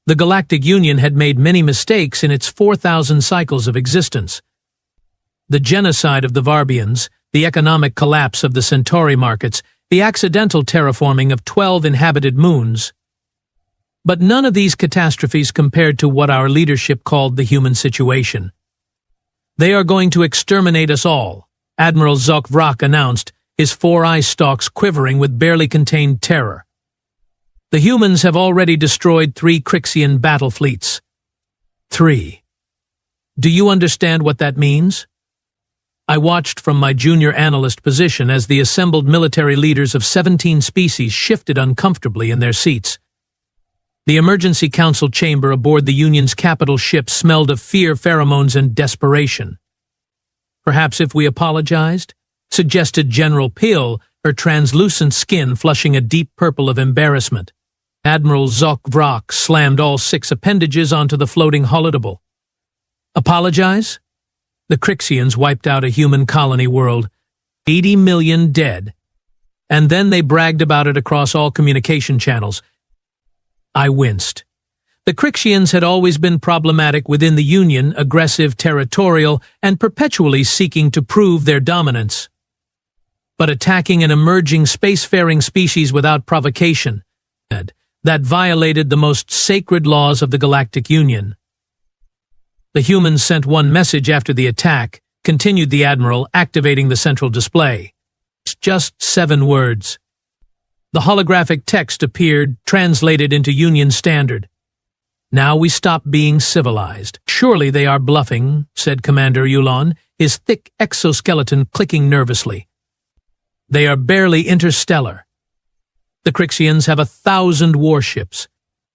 The Galactic Union had made many mistakes in its 4,000 cycles of existence. The genocide of the Varbians, the economic collapse of the Centauri markets, the accidental terraforming of 12 inhabited moons. But none of these catastrophes compared to what our leadership called the human situation. They are going to exterminate us all, Admiral Zok-Vrak announced, his 4 eye stalks quivering with barely contained terror. The humans have already destroyed 3 Crixian battle fleets. 3. Do you understand what that means? I watched from my junior analyst position as the assembled military leaders of 17 species shifted uncomfortably in their seats. The emergency council chamber aboard the Union's capital ship smelled of fear, pheromones, and desperation. Perhaps if we apologized? Suggested General Peel, her translucent skin flushing a deep purple of embarrassment. Admiral Zok-Vrak slammed all 6 appendages onto the floating holotable. Apologize? The Crixians wiped out a human colony world, 80 million dead. And then they bragged about it across all communication channels. I winced. The Crixians had always been problematic within the Union, aggressive, territorial, and perpetually seeking to prove their dominance. But attacking an emerging spacefaring species without provocation, that violated the most sacred laws of the Galactic Union. The humans sent one message after the attack, continued the Admiral, activating the central display. Just 7 words. The holographic text appeared, translated into Union Standard. Now we stop being civilized. Surely they are bluffing, said Commander Yulon, his thick exoskeleton clicking nervously. They are barely interstellar. The Crixians have 1,000 warships.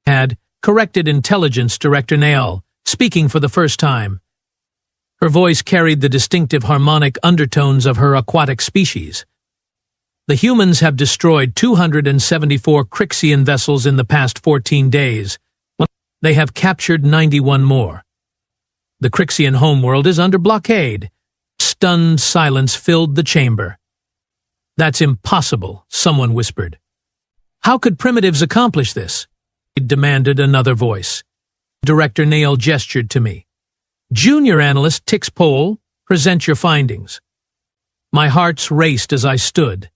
Had corrected Intelligence Director Nael, speaking for the first time. Her voice carried the distinctive harmonic undertones of her aquatic species. The humans have destroyed 274 Crixian vessels in the past 14 days. They have captured 91 more. The Crixian homeworld is under blockade. Stunned silence filled the chamber. That's impossible, someone whispered. How could primitives accomplish this? It demanded another voice. Director Nael gestured to me. Junior Analyst Tix Pole, present your findings. My hearts raced as I stood.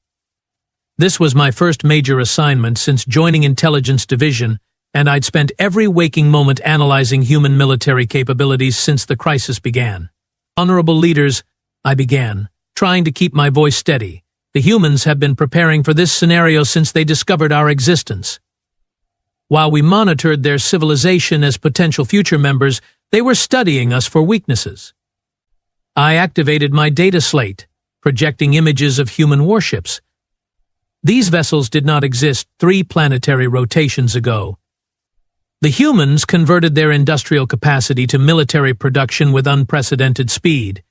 This was my first major assignment since joining Intelligence Division, and I'd spent every waking moment analyzing human military capabilities since the crisis began. Honorable leaders, I began, trying to keep my voice steady. The humans have been preparing for this scenario since they discovered our existence. While we monitored their civilization as potential future members, they were studying us for weaknesses. I activated my data slate, projecting images of human warships. These vessels did not exist 3 planetary rotations ago. The humans converted their industrial capacity to military production with unprecedented speed.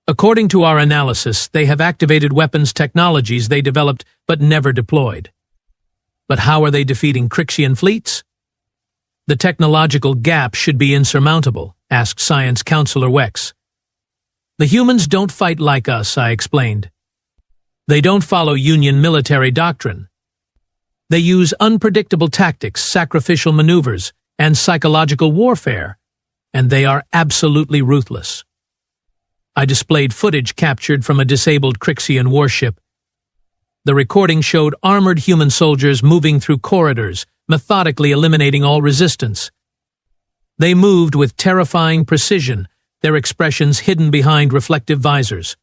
According to our analysis, they have activated weapons technologies they developed but never deployed. But how are they defeating Crixian fleets? The technological gap should be insurmountable, asked Science Counselor Wex. The humans don't fight like us, I explained. They don't follow Union military doctrine. They use unpredictable tactics, sacrificial maneuvers, and psychological warfare, and they are absolutely ruthless. I displayed footage captured from a disabled Crixian warship. The recording showed armored human soldiers moving through corridors, methodically eliminating all resistance. They moved with terrifying precision, their expressions hidden behind reflective visors.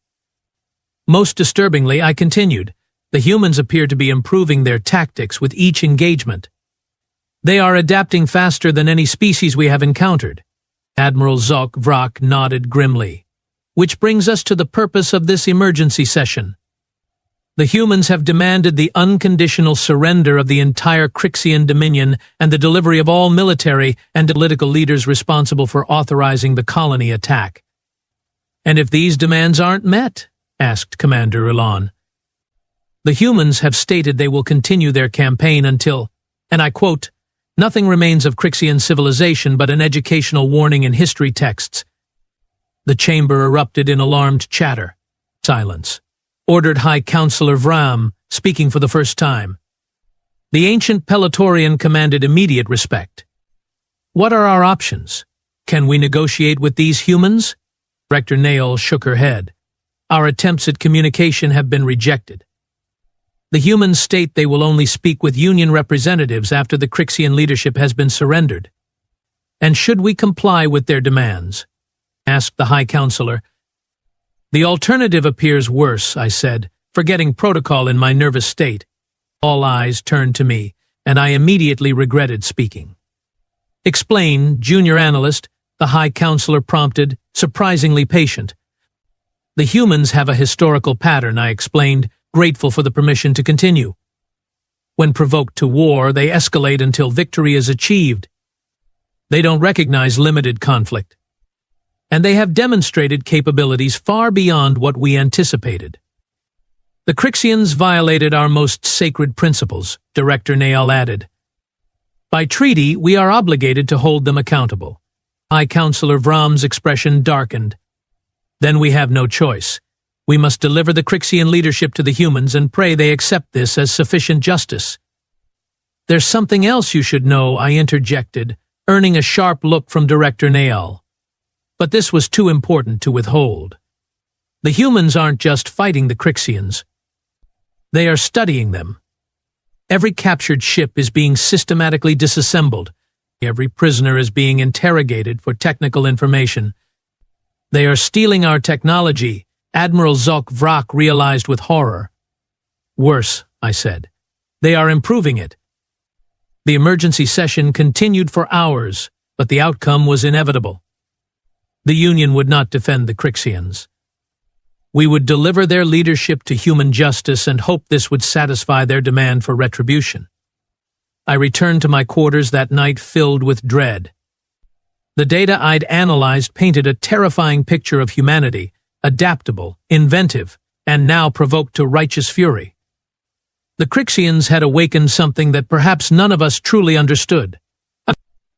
Most disturbingly, I continued, the humans appear to be improving their tactics with each engagement. They are adapting faster than any species we have encountered. Admiral Zok-Vrak nodded grimly. Which brings us to the purpose of this emergency session. The humans have demanded the unconditional surrender of the entire Crixian dominion and the delivery of all military and political leaders responsible for authorizing the colony attack. And if these demands aren't met? Asked Commander Ulan. The humans have stated they will continue their campaign until, and I quote, nothing remains of Crixian civilization but an educational warning in history texts. The chamber erupted in alarmed chatter. Silence. Ordered High Counselor Vram, speaking for the first time. The ancient Pelotorian commanded immediate respect. What are our options? Can we negotiate with these humans? Director Nail shook her head. Our attempts at communication have been rejected. The humans state they will only speak with Union representatives after the Crixian leadership has been surrendered. And should we comply with their demands? Asked the High Counselor. The alternative appears worse, I said, forgetting protocol in my nervous state. All eyes turned to me, and I immediately regretted speaking. Explain, Junior Analyst, the High Counselor prompted, surprisingly patient. The humans have a historical pattern, I explained, grateful for the permission to continue. When provoked to war, they escalate until victory is achieved. They don't recognize limited conflict. And they have demonstrated capabilities far beyond what we anticipated. The Crixians violated our most sacred principles, Director Nail added. By treaty, we are obligated to hold them accountable. High Counselor Vrom's expression darkened. Then we have no choice. We must deliver the Crixian leadership to the humans and pray they accept this as sufficient justice. There's something else you should know, I interjected, earning a sharp look from Director Nail. But this was too important to withhold. The humans aren't just fighting the Crixians. They are studying them. Every captured ship is being systematically disassembled. Every prisoner is being interrogated for technical information. They are stealing our technology, Admiral Zok Vrak realized with horror. Worse, I said. They are improving it. The emergency session continued for hours, but the outcome was inevitable. The Union would not defend the Crixians. We would deliver their leadership to human justice and hope this would satisfy their demand for retribution. I returned to my quarters that night filled with dread. The data I'd analyzed painted a terrifying picture of humanity, adaptable, inventive, and now provoked to righteous fury. The Crixians had awakened something that perhaps none of us truly understood.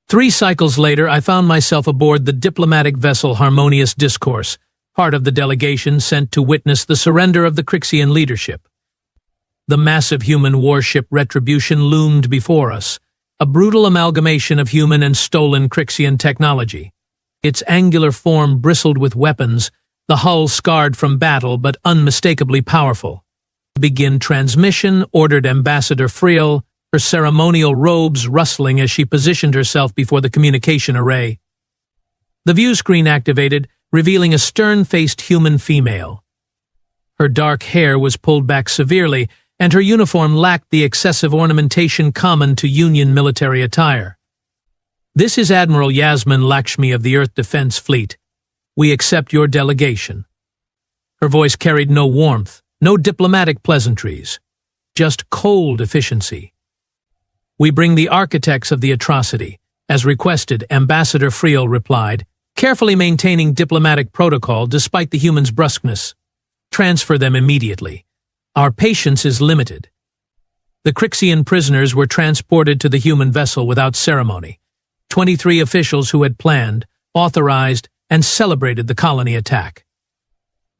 3 cycles later, I found myself aboard the diplomatic vessel Harmonious Discourse, part of the delegation sent to witness the surrender of the Crixian leadership. The massive human warship Retribution loomed before us, a brutal amalgamation of human and stolen Crixian technology. Its angular form bristled with weapons, the hull scarred from battle but unmistakably powerful. Begin transmission, ordered Ambassador Friel, her ceremonial robes rustling as she positioned herself before the communication array. The view screen activated, revealing a stern-faced human female. Her dark hair was pulled back severely, and her uniform lacked the excessive ornamentation common to Union military attire. This is Admiral Yasmin Lakshmi of the Earth Defense Fleet. We accept your delegation. Her voice carried no warmth, no diplomatic pleasantries, just cold efficiency. We bring the architects of the atrocity. As requested, Ambassador Friel replied, carefully maintaining diplomatic protocol despite the humans' brusqueness. Transfer them immediately. Our patience is limited. The Crixian prisoners were transported to the human vessel without ceremony. 23 officials who had planned, authorized, and celebrated the colony attack.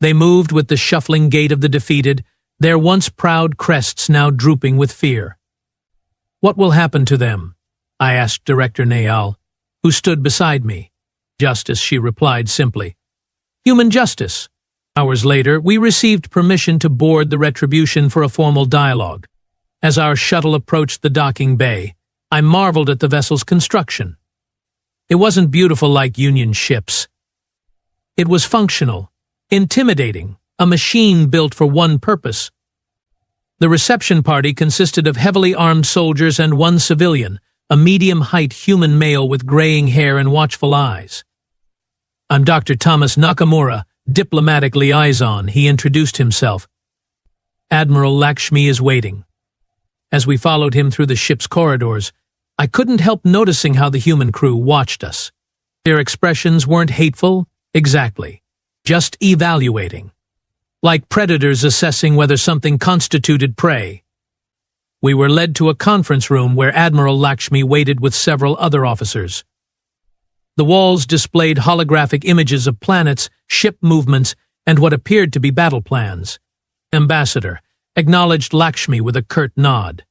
They moved with the shuffling gait of the defeated, their once proud crests now drooping with fear. What will happen to them? I asked Director Nail, who stood beside me. Justice, she replied simply. Human justice. Hours later, we received permission to board the Retribution for a formal dialogue. As our shuttle approached the docking bay, I marveled at the vessel's construction. It wasn't beautiful like Union ships. It was functional, intimidating, a machine built for one purpose. The reception party consisted of heavily armed soldiers and 1 civilian, a medium-height human male with graying hair and watchful eyes. I'm Dr. Thomas Nakamura, diplomatic liaison, he introduced himself. Admiral Lakshmi is waiting. As we followed him through the ship's corridors, I couldn't help noticing how the human crew watched us. Their expressions weren't hateful, exactly, just evaluating. Like predators assessing whether something constituted prey. We were led to a conference room where Admiral Lakshmi waited with several other officers. The walls displayed holographic images of planets, ship movements, and what appeared to be battle plans. Ambassador acknowledged Lakshmi with a curt nod.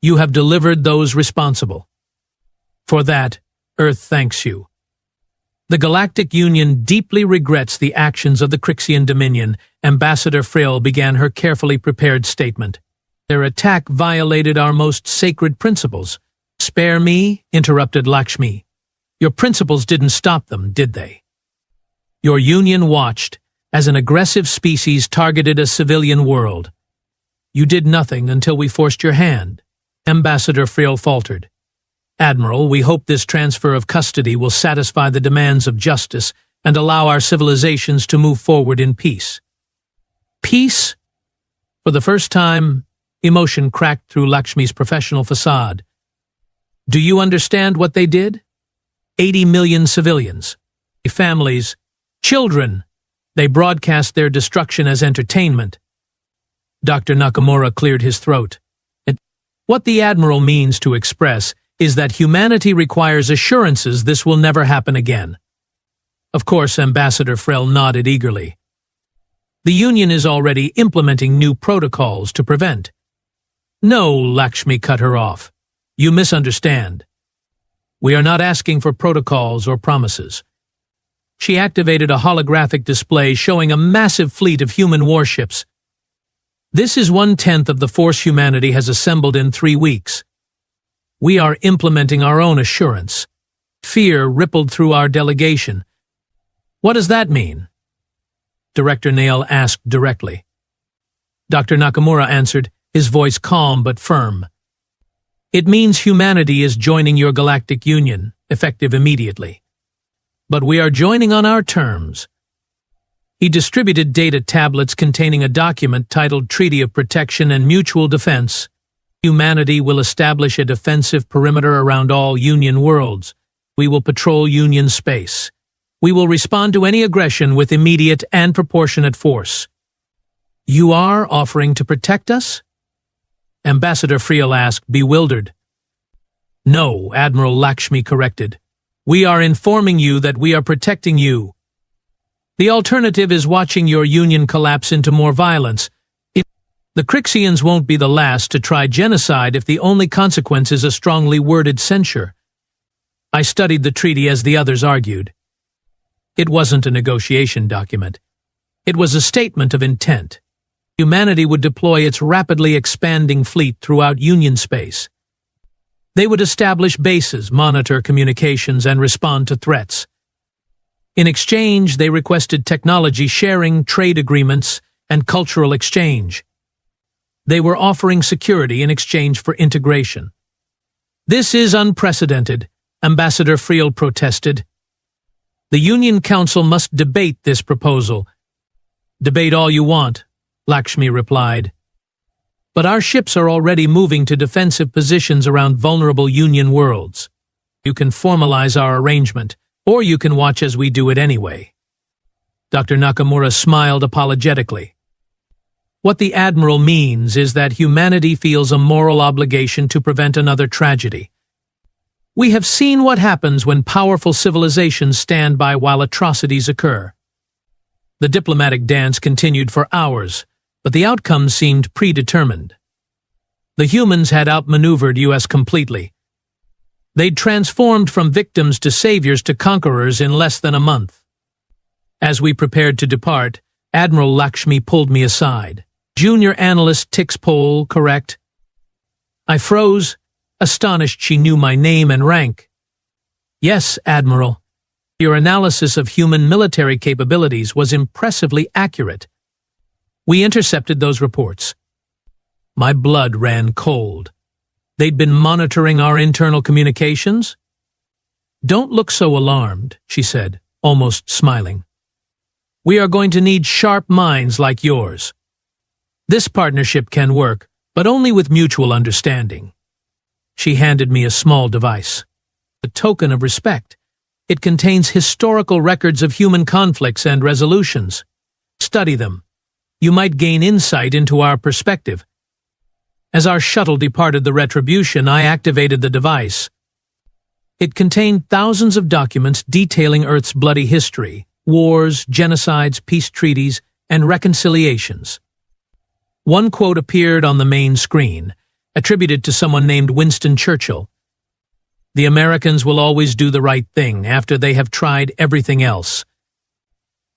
You have delivered those responsible. For that, Earth thanks you. The Galactic Union deeply regrets the actions of the Crixian Dominion. Ambassador Frill began her carefully prepared statement. Their attack violated our most sacred principles. Spare me, interrupted Lakshmi. Your principles didn't stop them, did they? Your Union watched as an aggressive species targeted a civilian world. You did nothing until we forced your hand. Ambassador Frill faltered. Admiral, we hope this transfer of custody will satisfy the demands of justice and allow our civilizations to move forward in peace. Peace? For the first time, emotion cracked through Lakshmi's professional facade. Do you understand what they did? 80 million civilians, families, children. They broadcast their destruction as entertainment. Dr. Nakamura cleared his throat. What the Admiral means to express is that humanity requires assurances this will never happen again. Of course, Ambassador Frill nodded eagerly. The Union is already implementing new protocols to prevent. No, Lakshmi cut her off. You misunderstand. We are not asking for protocols or promises. She activated a holographic display showing a massive fleet of human warships. This is 1/10 of the force humanity has assembled in 3 weeks. We are implementing our own assurance. Fear rippled through our delegation. What does that mean? Director Nail asked directly. Dr. Nakamura answered, his voice calm but firm. It means humanity is joining your Galactic Union, effective immediately. But we are joining on our terms. He distributed data tablets containing a document titled Treaty of Protection and Mutual Defense. Humanity will establish a defensive perimeter around all Union worlds. We will patrol Union space. We will respond to any aggression with immediate and proportionate force. You are offering to protect us? Ambassador Frill asked, bewildered. No, Admiral Lakshmi corrected. We are informing you that we are protecting you. The alternative is watching your Union collapse into more violence. The Crixians won't be the last to try genocide if the only consequence is a strongly worded censure. I studied the treaty as the others argued. It wasn't a negotiation document. It was a statement of intent. Humanity would deploy its rapidly expanding fleet throughout Union space. They would establish bases, monitor communications, and respond to threats. In exchange, they requested technology sharing, trade agreements, and cultural exchange. They were offering security in exchange for integration. This is unprecedented, Ambassador Frill protested. The Union Council must debate this proposal. Debate all you want, Lakshmi replied. But our ships are already moving to defensive positions around vulnerable Union worlds. You can formalize our arrangement, or you can watch as we do it anyway. Dr. Nakamura smiled apologetically. What the Admiral means is that humanity feels a moral obligation to prevent another tragedy. We have seen what happens when powerful civilizations stand by while atrocities occur. The diplomatic dance continued for hours, but the outcome seemed predetermined. The humans had outmaneuvered US completely. They'd transformed from victims to saviors to conquerors in less than a month. As we prepared to depart, Admiral Lakshmi pulled me aside. Junior Analyst Tixpole, correct? I froze, astonished she knew my name and rank. Yes, Admiral. Your analysis of human military capabilities was impressively accurate. We intercepted those reports. My blood ran cold. They'd been monitoring our internal communications? Don't look so alarmed, she said, almost smiling. We are going to need sharp minds like yours. This partnership can work, but only with mutual understanding. She handed me a small device. A token of respect. It contains historical records of human conflicts and resolutions. Study them. You might gain insight into our perspective. As our shuttle departed the Retribution, I activated the device. It contained thousands of documents detailing Earth's bloody history, wars, genocides, peace treaties, and reconciliations. One quote appeared on the main screen, attributed to someone named Winston Churchill. The Americans will always do the right thing after they have tried everything else.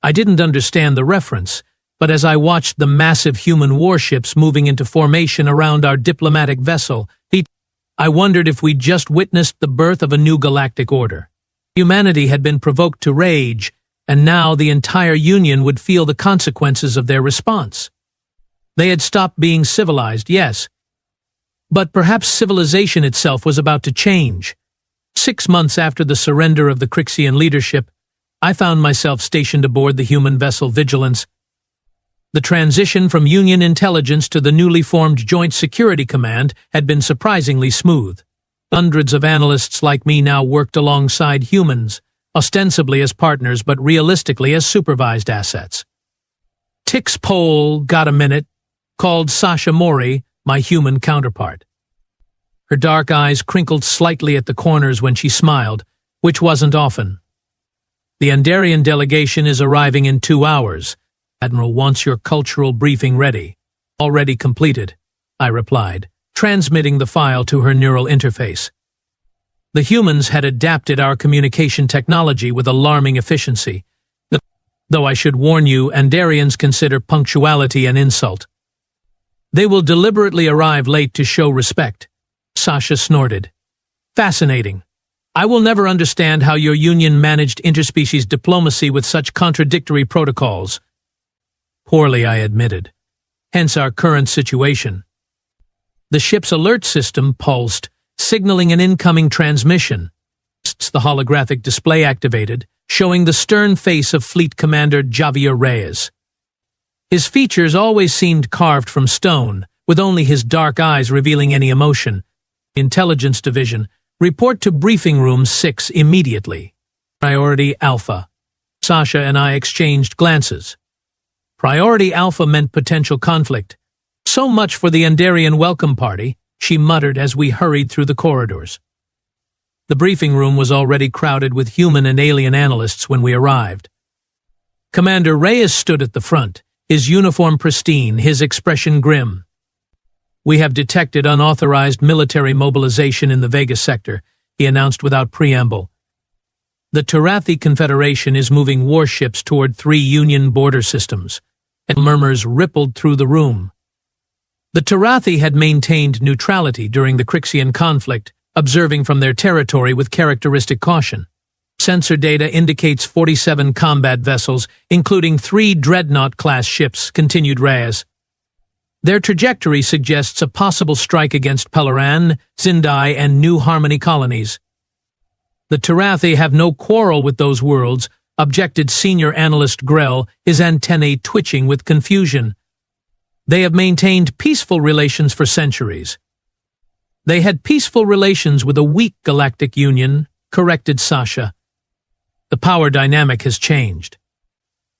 I didn't understand the reference, but as I watched the massive human warships moving into formation around our diplomatic vessel, I wondered if we'd just witnessed the birth of a new galactic order. Humanity had been provoked to rage, and now the entire Union would feel the consequences of their response. They had stopped being civilized, yes, but perhaps civilization itself was about to change. 6 months after the surrender of the Crixian leadership, I found myself stationed aboard the human vessel Vigilance. The transition from Union intelligence to the newly formed Joint Security Command had been surprisingly smooth. Hundreds of analysts like me now worked alongside humans, ostensibly as partners but realistically as supervised assets. Tix Pole got a minute, called Sasha Mori, my human counterpart. Her dark eyes crinkled slightly at the corners when she smiled, which wasn't often. The Andarian delegation is arriving in 2 hours. Admiral wants your cultural briefing ready. Already completed, I replied, transmitting the file to her neural interface. The humans had adapted our communication technology with alarming efficiency, though I should warn you, Andarians consider punctuality an insult. They will deliberately arrive late to show respect. Sasha snorted. Fascinating. I will never understand how your Union managed interspecies diplomacy with such contradictory protocols. Poorly, I admitted. Hence our current situation. The ship's alert system pulsed, signaling an incoming transmission. The holographic display activated, showing the stern face of Fleet Commander Javier Reyes. His features always seemed carved from stone, with only his dark eyes revealing any emotion. Intelligence Division, report to Briefing Room 6 immediately. Priority Alpha. Sasha and I exchanged glances. Priority Alpha meant potential conflict. So much for the Andarian welcome party, she muttered as we hurried through the corridors. The briefing room was already crowded with human and alien analysts when we arrived. Commander Reyes stood at the front, his uniform pristine, his expression grim. We have detected unauthorized military mobilization in the Vega sector, he announced without preamble. The Tarathi Confederation is moving warships toward 3 Union border systems, and murmurs rippled through the room. The Tarathi had maintained neutrality during the Crixian conflict, observing from their territory with characteristic caution. Sensor data indicates 47 combat vessels, including 3 Dreadnought-class ships, continued Reyes. Their trajectory suggests a possible strike against Pelaran, Zindai, and New Harmony colonies. The Tarathi have no quarrel with those worlds, objected senior analyst Grell, his antennae twitching with confusion. They have maintained peaceful relations for centuries. They had peaceful relations with a weak Galactic Union, corrected Sasha. The power dynamic has changed.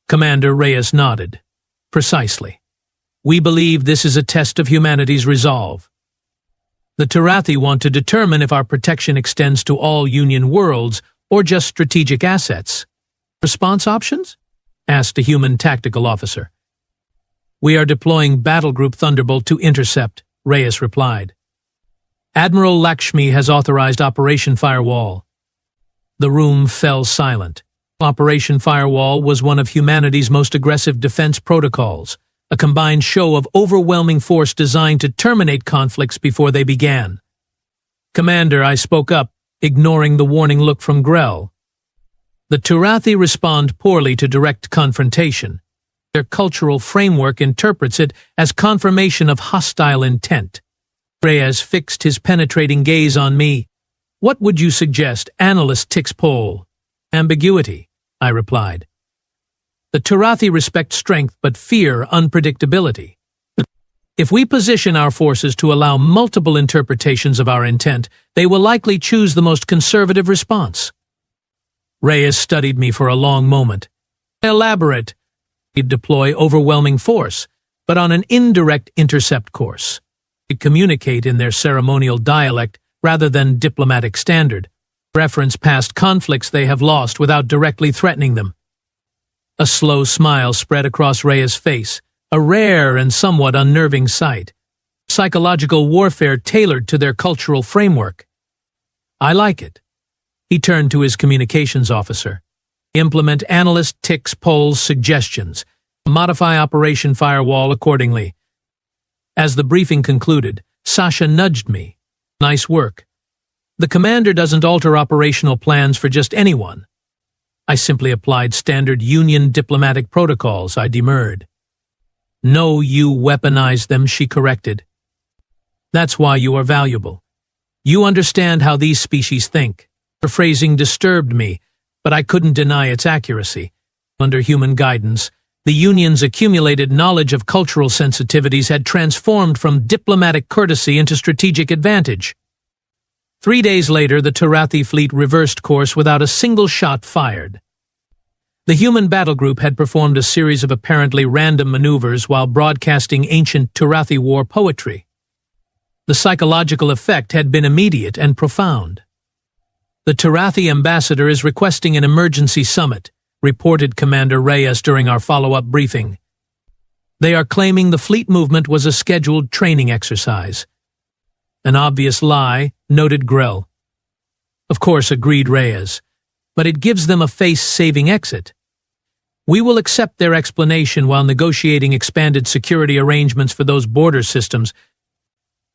Commander Reyes nodded. Precisely. We believe this is a test of humanity's resolve. The Tarathi want to determine if our protection extends to all Union worlds or just strategic assets. Response options? Asked a human tactical officer. We are deploying Battlegroup Thunderbolt to intercept, Reyes replied. Admiral Lakshmi has authorized Operation Firewall. The room fell silent. Operation Firewall was one of humanity's most aggressive defense protocols, a combined show of overwhelming force designed to terminate conflicts before they began. Commander, I spoke up, ignoring the warning look from Grell. The Tarathi respond poorly to direct confrontation. Their cultural framework interprets it as confirmation of hostile intent. Reyes fixed his penetrating gaze on me. What would you suggest, Analyst Tix-Pole? Ambiguity, I replied. The Tarathi respect strength but fear unpredictability. If we position our forces to allow multiple interpretations of our intent, they will likely choose the most conservative response. Reyes studied me for a long moment. Elaborate. He'd deploy overwhelming force, but on an indirect intercept course. He'd communicate in their ceremonial dialect rather than diplomatic standard. Reference past conflicts they have lost without directly threatening them. A slow smile spread across Reyes' face, a rare and somewhat unnerving sight. Psychological warfare tailored to their cultural framework. I like it. He turned to his communications officer. Implement analyst ticks polls suggestions. Modify Operation Firewall accordingly. As the briefing concluded, Sasha nudged me. Nice work. The commander doesn't alter operational plans for just anyone. I simply applied standard Union diplomatic protocols, I demurred. No, you weaponize them, she corrected. That's why you are valuable. You understand how these species think. Her phrasing disturbed me, but I couldn't deny its accuracy. Under human guidance, the Union's accumulated knowledge of cultural sensitivities had transformed from diplomatic courtesy into strategic advantage. 3 days later, the Tarathi fleet reversed course without a single shot fired. The human battle group had performed a series of apparently random maneuvers while broadcasting ancient Tarathi war poetry. The psychological effect had been immediate and profound. The Tarathi ambassador is requesting an emergency summit, reported Commander Reyes during our follow-up briefing. They are claiming the fleet movement was a scheduled training exercise. An obvious lie, noted Grell. Of course, agreed Reyes, but it gives them a face-saving exit. We will accept their explanation while negotiating expanded security arrangements for those border systems.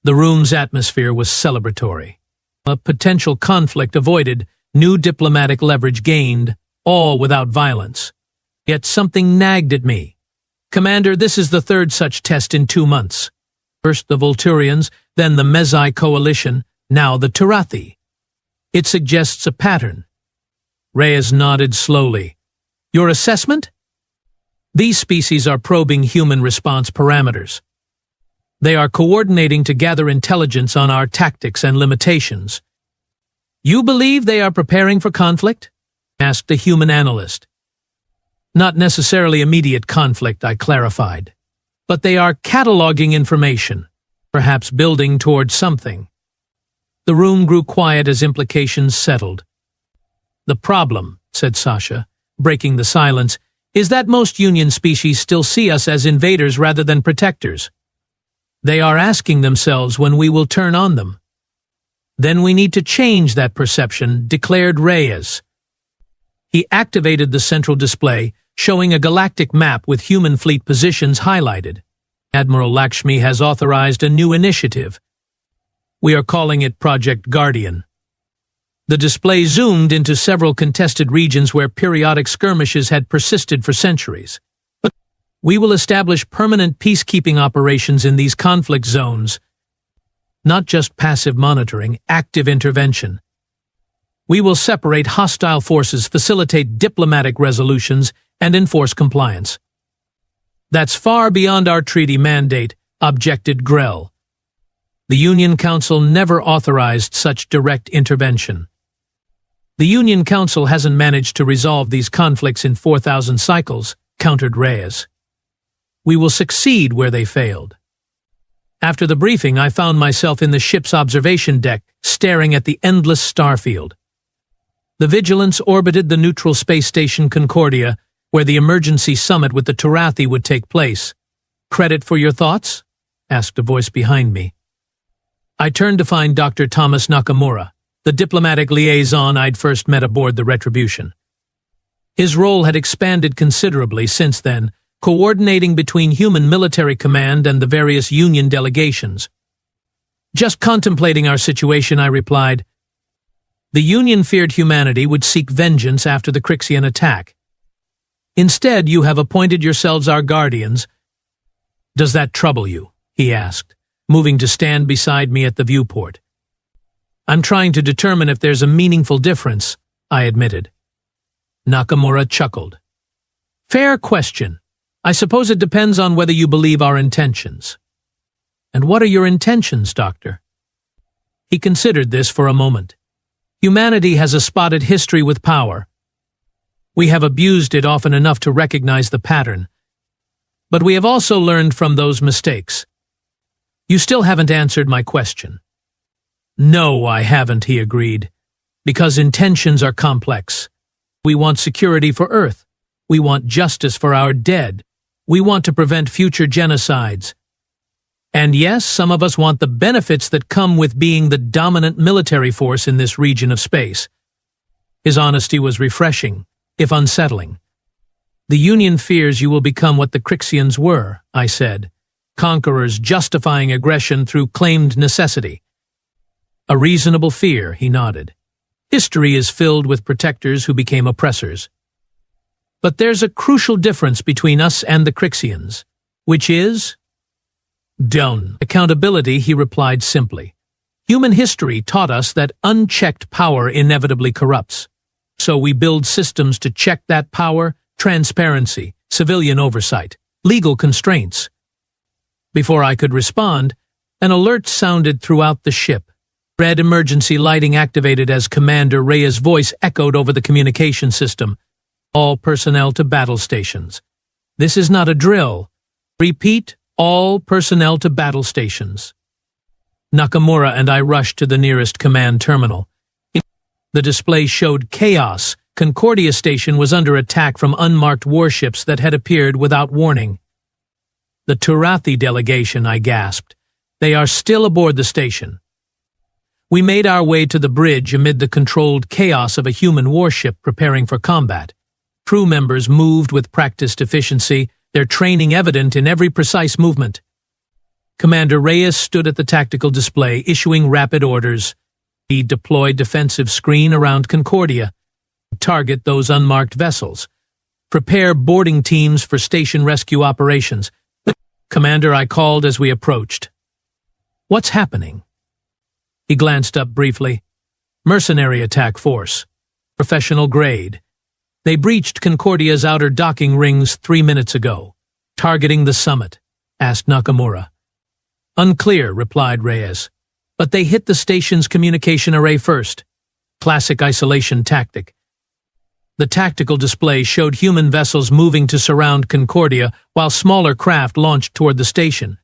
The room's atmosphere was celebratory. A potential conflict avoided, new diplomatic leverage gained, all without violence. Yet something nagged at me. Commander, this is the third such test in 2 months. First the Volturians, then the Mezai coalition, now the Tarathi. It suggests a pattern. Reyes nodded slowly. Your assessment? These species are probing human response parameters. They are coordinating to gather intelligence on our tactics and limitations. You believe they are preparing for conflict? Asked the human analyst. Not necessarily immediate conflict, I clarified. But they are cataloging information, perhaps building towards something. The room grew quiet as implications settled. The problem, said Sasha, breaking the silence, is that most Union species still see us as invaders rather than protectors. They are asking themselves when we will turn on them. Then we need to change that perception, declared Reyes. He activated the central display, showing a galactic map with human fleet positions highlighted. Admiral Lakshmi has authorized a new initiative. We are calling it Project Guardian. The display zoomed into several contested regions where periodic skirmishes had persisted for centuries. But we will establish permanent peacekeeping operations in these conflict zones. Not just passive monitoring, active intervention. We will separate hostile forces, facilitate diplomatic resolutions, and enforce compliance. That's far beyond our treaty mandate, objected Grell. The Union Council never authorized such direct intervention. The Union Council hasn't managed to resolve these conflicts in 4,000 cycles, countered Reyes. We will succeed where they failed. After the briefing, I found myself in the ship's observation deck, staring at the endless starfield. The Vigilance orbited the neutral space station Concordia, where the emergency summit with the Tarathi would take place. Credit for your thoughts? Asked a voice behind me. I turned to find Dr. Thomas Nakamura, the diplomatic liaison I'd first met aboard the Retribution. His role had expanded considerably since then, coordinating between human military command and the various Union delegations. Just contemplating our situation, I replied. The Union feared humanity would seek vengeance after the Crixian attack. Instead, you have appointed yourselves our guardians. Does that trouble you? He asked, moving to stand beside me at the viewport. I'm trying to determine if there's a meaningful difference, I admitted. Nakamura chuckled. Fair question. I suppose it depends on whether you believe our intentions. And what are your intentions, Doctor? He considered this for a moment. Humanity has a spotted history with power. We have abused it often enough to recognize the pattern. But we have also learned from those mistakes. You still haven't answered my question. No, I haven't, he agreed. Because intentions are complex. We want security for Earth. We want justice for our dead. We want to prevent future genocides. And yes, some of us want the benefits that come with being the dominant military force in this region of space. His honesty was refreshing, if unsettling. The Union fears you will become what the Crixians were, I said, conquerors justifying aggression through claimed necessity. A reasonable fear, he nodded. History is filled with protectors who became oppressors. But there's a crucial difference between us and the Crixians, which is done. Accountability, he replied simply. Human history taught us that unchecked power inevitably corrupts. So we build systems to check that power, transparency, civilian oversight, legal constraints. Before I could respond, an alert sounded throughout the ship. Red emergency lighting activated as Commander Reyes' voice echoed over the communication system. All personnel to battle stations. This is not a drill. Repeat, all personnel to battle stations. Nakamura and I rushed to the nearest command terminal. The display showed chaos. Concordia Station was under attack from unmarked warships that had appeared without warning. The Turathi delegation, I gasped. They are still aboard the station. We made our way to the bridge amid the controlled chaos of a human warship preparing for combat. Crew members moved with practiced efficiency, their training evident in every precise movement. Commander Reyes stood at the tactical display, issuing rapid orders. He deployed defensive screen around Concordia. Target those unmarked vessels. Prepare boarding teams for station rescue operations. Commander, I called as we approached. What's happening? He glanced up briefly. Mercenary attack force. Professional grade. They breached Concordia's outer docking rings 3 minutes ago. Targeting the summit, asked Nakamura. Unclear, replied Reyes. But they hit the station's communication array first. Classic isolation tactic. The tactical display showed human vessels moving to surround Concordia while smaller craft launched toward the station.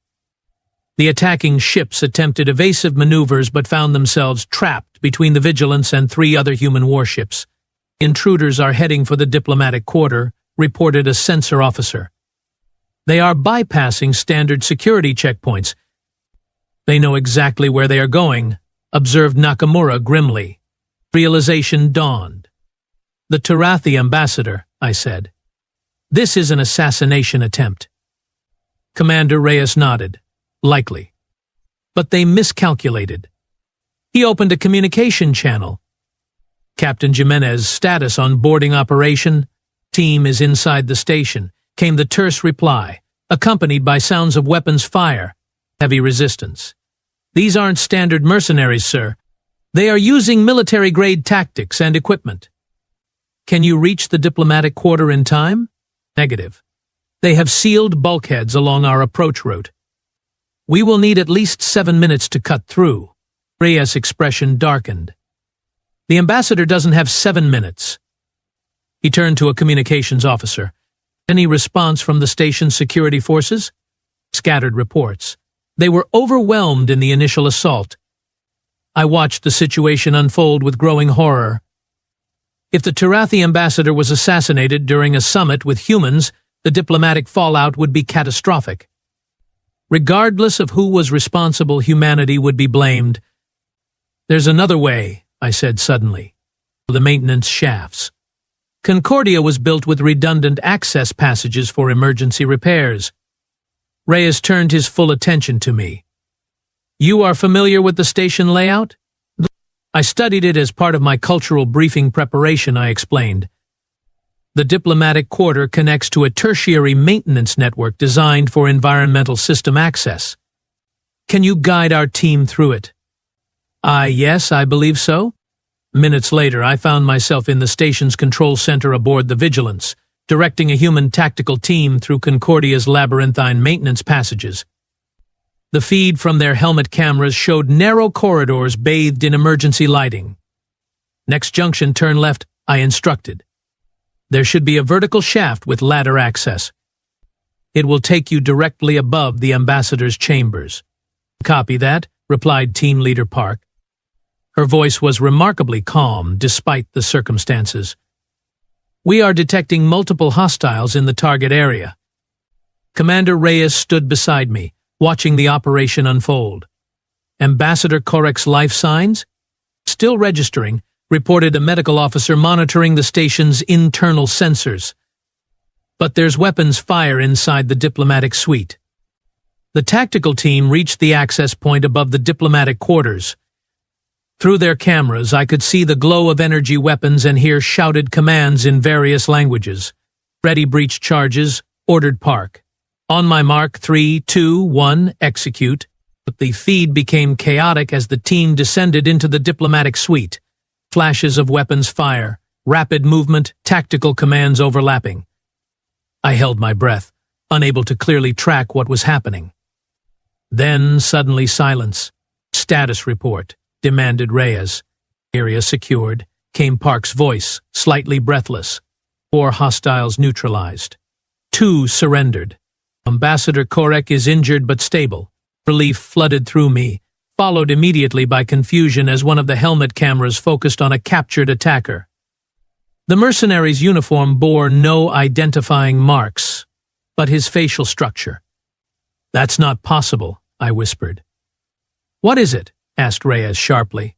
The attacking ships attempted evasive maneuvers but found themselves trapped between the Vigilance and 3 other human warships. Intruders are heading for the diplomatic quarter, reported a sensor officer. They are bypassing standard security checkpoints. They know exactly where they are going, observed Nakamura grimly. Realization dawned. The Turathi ambassador, I said. This is an assassination attempt. Commander Reyes nodded. Likely. But they miscalculated. He opened a communication channel. Captain Jimenez, status on boarding operation. Team is inside the station, came the terse reply, accompanied by sounds of weapons fire. Heavy resistance. These aren't standard mercenaries, sir. They are using military-grade tactics and equipment. Can you reach the diplomatic quarter in time? Negative. They have sealed bulkheads along our approach route. We will need at least 7 minutes to cut through. Reyes' expression darkened. The ambassador doesn't have 7 minutes. He turned to a communications officer. Any response from the station's security forces? Scattered reports. They were overwhelmed in the initial assault. I watched the situation unfold with growing horror. If the Turathi ambassador was assassinated during a summit with humans, the diplomatic fallout would be catastrophic. Regardless of who was responsible, humanity would be blamed. There's another way, I said suddenly. The maintenance shafts. Concordia was built with redundant access passages for emergency repairs. Reyes turned his full attention to me. You are familiar with the station layout? I studied it as part of my cultural briefing preparation, I explained. The diplomatic quarter connects to a tertiary maintenance network designed for environmental system access. Can you guide our team through it? Yes, I believe so. Minutes later, I found myself in the station's control center aboard the Vigilance, directing a human tactical team through Concordia's labyrinthine maintenance passages. The feed from their helmet cameras showed narrow corridors bathed in emergency lighting. Next junction, turn left, I instructed. There should be a vertical shaft with ladder access. It will take you directly above the ambassador's chambers. Copy that, replied Team Leader Park. Her voice was remarkably calm despite the circumstances. We are detecting multiple hostiles in the target area. Commander Reyes stood beside me, watching the operation unfold. Ambassador Korek's life signs? Still registering, reported a medical officer monitoring the station's internal sensors. But there's weapons fire inside the diplomatic suite. The tactical team reached the access point above the diplomatic quarters. Through their cameras, I could see the glow of energy weapons and hear shouted commands in various languages. Ready breach charges, ordered park. On my mark, 3, 2, 1, execute. But the feed became chaotic as the team descended into the diplomatic suite. Flashes of weapons fire, rapid movement, tactical commands overlapping. I held my breath, unable to clearly track what was happening. Then, suddenly silence. Status report, demanded Reyes. Area secured, came Park's voice, slightly breathless. 4 hostiles neutralized. 2 surrendered. Ambassador Korek is injured but stable. Relief flooded through me, followed immediately by confusion as one of the helmet cameras focused on a captured attacker. The mercenary's uniform bore no identifying marks, but his facial structure. "That's not possible," I whispered. "What is it?" asked Reyes sharply.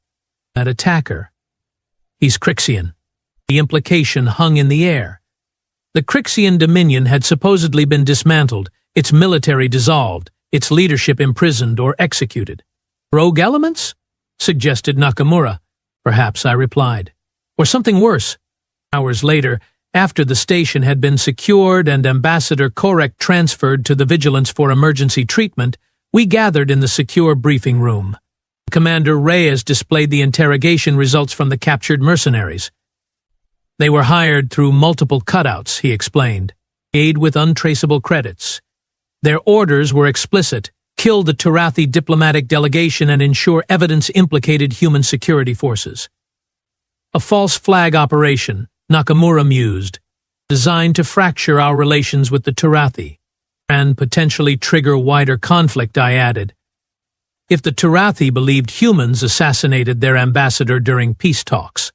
"That attacker. He's Crixian." The implication hung in the air. The Crixian Dominion had supposedly been dismantled, its military dissolved, its leadership imprisoned or executed. "Rogue elements?" suggested Nakamura. "Perhaps," I replied. "Or something worse." Hours later, after the station had been secured and Ambassador Korek transferred to the Vigilance for emergency treatment, we gathered in the secure briefing room. Commander Reyes displayed the interrogation results from the captured mercenaries. "They were hired through multiple cutouts," he explained, "aid with untraceable credits. Their orders were explicit: kill the Turathi diplomatic delegation and ensure evidence implicated human security forces. A false flag operation, Nakamura mused, designed to fracture our relations with the Turathi, and potentially trigger wider conflict, I added. If the Turathi believed humans assassinated their ambassador during peace talks.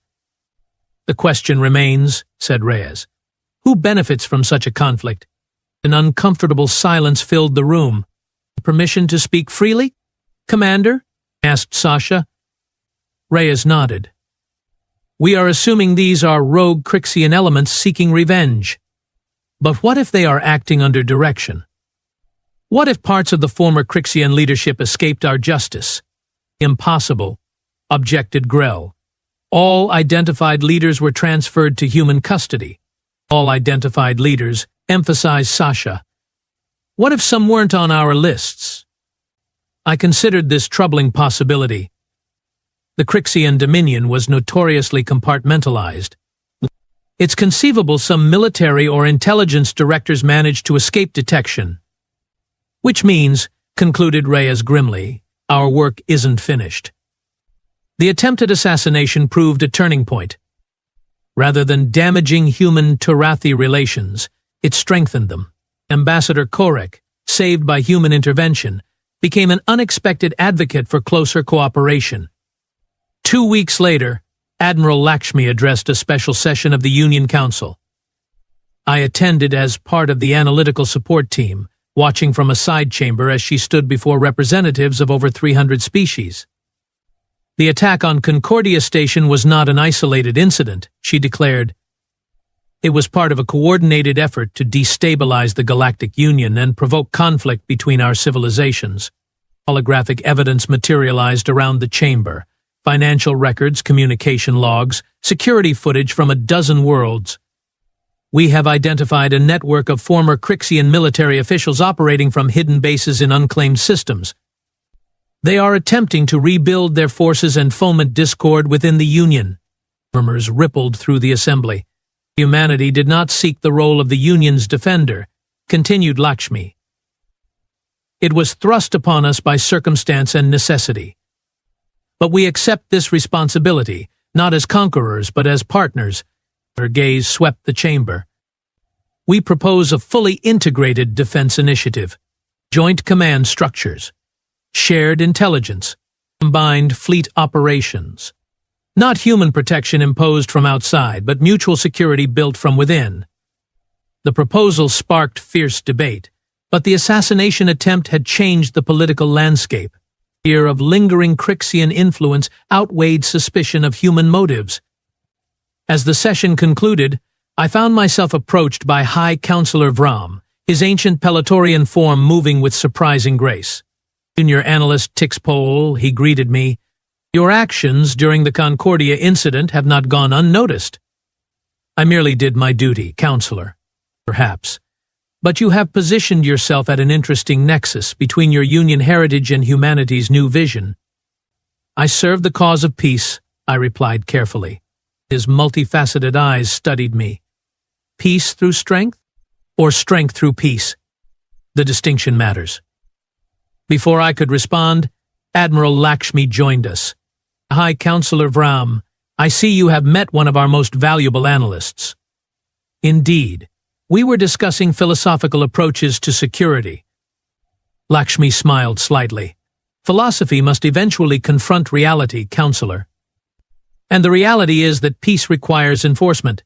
"The question remains," said Reyes. "Who benefits from such a conflict?" An uncomfortable silence filled the room. "Permission to speak freely, Commander?" asked Sasha. Reyes nodded. "We are assuming these are rogue Crixian elements seeking revenge. But what if they are acting under direction? What if parts of the former Crixian leadership escaped our justice?" "Impossible," objected Grell. "All identified leaders were transferred to human custody." "All identified leaders," emphasized Sasha. "What if some weren't on our lists?" I considered this troubling possibility. The Crixian Dominion was notoriously compartmentalized. It's conceivable some military or intelligence directors managed to escape detection. Which means, concluded Reyes grimly, our work isn't finished. The attempted assassination proved a turning point. Rather than damaging human-Turathi relations, it strengthened them. Ambassador Korek, saved by human intervention, became an unexpected advocate for closer cooperation. 2 weeks later, Admiral Lakshmi addressed a special session of the Union Council. I attended as part of the analytical support team, watching from a side chamber as she stood before representatives of over 300 species. "The attack on Concordia Station was not an isolated incident," she declared. "It was part of a coordinated effort to destabilize the Galactic Union and provoke conflict between our civilizations. Holographic evidence materialized around the chamber. Financial records, communication logs, security footage from a dozen worlds. We have identified a network of former Crixian military officials operating from hidden bases in unclaimed systems. They are attempting to rebuild their forces and foment discord within the Union." Murmurs rippled through the assembly. "Humanity did not seek the role of the Union's defender," continued Lakshmi. "It was thrust upon us by circumstance and necessity. But we accept this responsibility, not as conquerors but as partners." Her gaze swept the chamber. "We propose a fully integrated defense initiative, joint command structures, shared intelligence, combined fleet operations. Not human protection imposed from outside, but mutual security built from within." The proposal sparked fierce debate. But the assassination attempt had changed the political landscape. Fear of lingering Crixian influence outweighed suspicion of human motives. As the session concluded, I found myself approached by High Counselor Vram, his ancient Pelatorian form moving with surprising grace. Junior Analyst Tixpole, he greeted me. Your actions during the Concordia incident have not gone unnoticed. I merely did my duty, Counselor. Perhaps. But you have positioned yourself at an interesting nexus between your Union heritage and humanity's new vision. I serve the cause of peace, I replied carefully. His multifaceted eyes studied me. Peace through strength? Or strength through peace? The distinction matters. Before I could respond, Admiral Lakshmi joined us. High Counselor Vram, I see you have met one of our most valuable analysts. Indeed, we were discussing philosophical approaches to security. Lakshmi smiled slightly. Philosophy must eventually confront reality, Counselor. And the reality is that peace requires enforcement.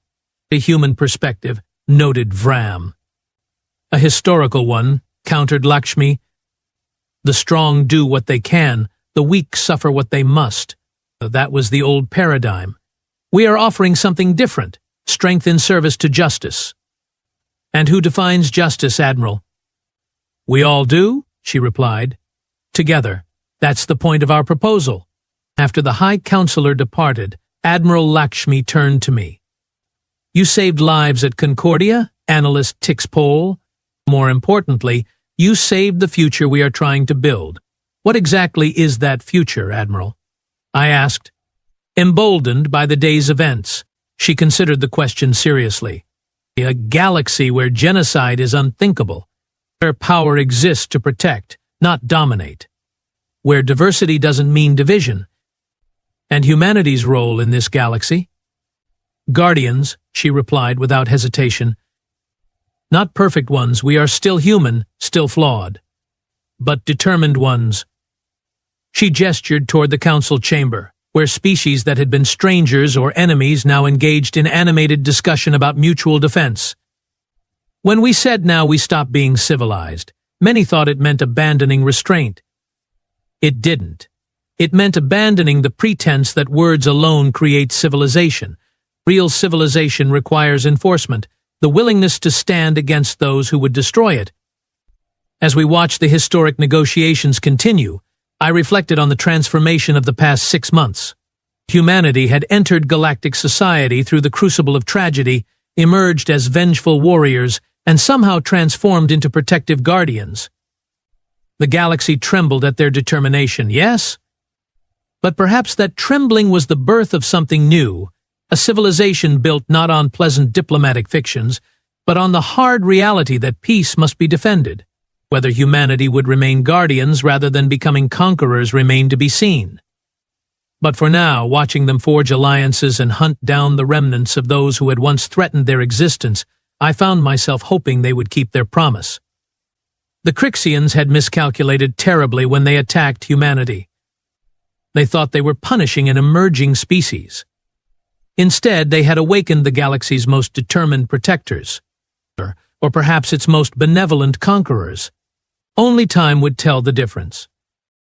A human perspective, noted Vram. A historical one, countered Lakshmi. The strong do what they can, the weak suffer what they must. That was the old paradigm. We are offering something different, strength in service to justice. And who defines justice, Admiral? We all do, she replied. Together. That's the point of our proposal. After the High Counselor departed, Admiral Lakshmi turned to me. You saved lives at Concordia, Analyst Tixpole. More importantly, you saved the future we are trying to build. What exactly is that future, Admiral? I asked. Emboldened by the day's events, she considered the question seriously. A galaxy where genocide is unthinkable, where power exists to protect, not dominate, where diversity doesn't mean division. And humanity's role in this galaxy? Guardians, she replied without hesitation. Not perfect ones, we are still human, still flawed. But determined ones. She gestured toward the council chamber, where species that had been strangers or enemies now engaged in animated discussion about mutual defense. When we said now we stop being civilized, many thought it meant abandoning restraint. It didn't. It meant abandoning the pretense that words alone create civilization. Real civilization requires enforcement, the willingness to stand against those who would destroy it. As we watched the historic negotiations continue, I reflected on the transformation of the past 6 months. Humanity had entered galactic society through the crucible of tragedy, emerged as vengeful warriors, and somehow transformed into protective guardians. The galaxy trembled at their determination, yes? But perhaps that trembling was the birth of something new, a civilization built not on pleasant diplomatic fictions, but on the hard reality that peace must be defended. Whether humanity would remain guardians rather than becoming conquerors remained to be seen. But for now, watching them forge alliances and hunt down the remnants of those who had once threatened their existence, I found myself hoping they would keep their promise. The Crixians had miscalculated terribly when they attacked humanity. They thought they were punishing an emerging species. Instead, they had awakened the galaxy's most determined protectors, or perhaps its most benevolent conquerors. Only time would tell the difference.